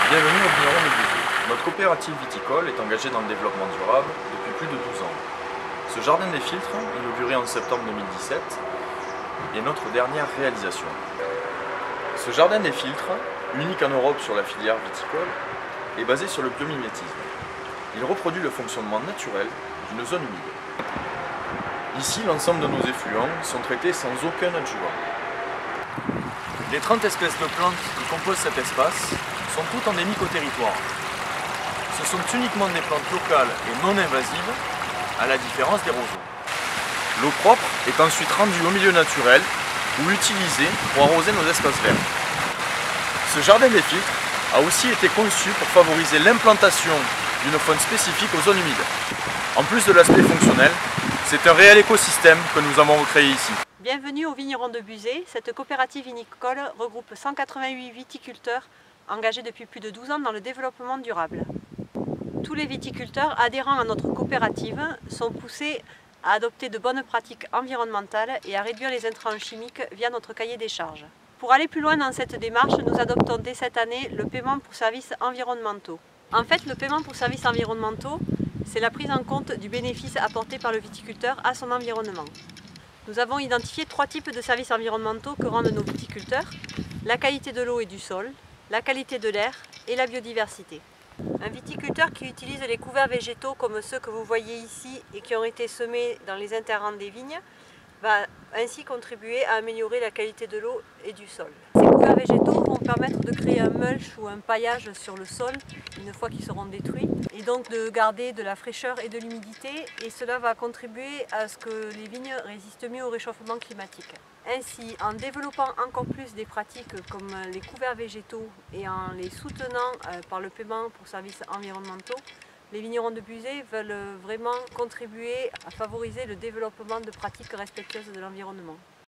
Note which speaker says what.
Speaker 1: Bienvenue au vigneron de Buzet. Notre coopérative viticole est engagée dans le développement durable depuis plus de 12 ans. Ce jardin des filtres, inauguré en septembre 2017, est notre dernière réalisation. Ce jardin des filtres, unique en Europe sur la filière viticole, est basé sur le biomimétisme. Il reproduit le fonctionnement naturel d'une zone humide. Ici, l'ensemble de nos effluents sont traités sans aucun adjuvant. Les 30 espèces de plantes qui composent cet espace sont toutes endémiques au territoire. Ce sont uniquement des plantes locales et non invasives, à la différence des roseaux. L'eau propre est ensuite rendue au milieu naturel ou utilisée pour arroser nos espaces verts. Ce jardin des filtres a aussi été conçu pour favoriser l'implantation d'une faune spécifique aux zones humides. En plus de l'aspect fonctionnel, c'est un réel écosystème que nous avons recréé ici.
Speaker 2: Bienvenue au vigneron de Buzet. Cette coopérative vinicole regroupe 188 viticulteurs engagés depuis plus de 12 ans dans le développement durable. Tous les viticulteurs adhérents à notre coopérative sont poussés à adopter de bonnes pratiques environnementales et à réduire les intrants chimiques via notre cahier des charges. Pour aller plus loin dans cette démarche, nous adoptons dès cette année le paiement pour services environnementaux. En fait, le paiement pour services environnementaux, c'est la prise en compte du bénéfice apporté par le viticulteur à son environnement. Nous avons identifié 3 types de services environnementaux que rendent nos viticulteurs: la qualité de l'eau et du sol, la qualité de l'air et la biodiversité. Un viticulteur qui utilise les couverts végétaux comme ceux que vous voyez ici et qui ont été semés dans les interrangs des vignes va ainsi contribuer à améliorer la qualité de l'eau et du sol. Ces couverts végétaux vont permettre de créer un mulch ou un paillage sur le sol une fois qu'ils seront détruits et donc de garder de la fraîcheur et de l'humidité, et cela va contribuer à ce que les vignes résistent mieux au réchauffement climatique. Ainsi, en développant encore plus des pratiques comme les couverts végétaux et en les soutenant par le paiement pour services environnementaux, les vignerons de Buzet veulent vraiment contribuer à favoriser le développement de pratiques respectueuses de l'environnement.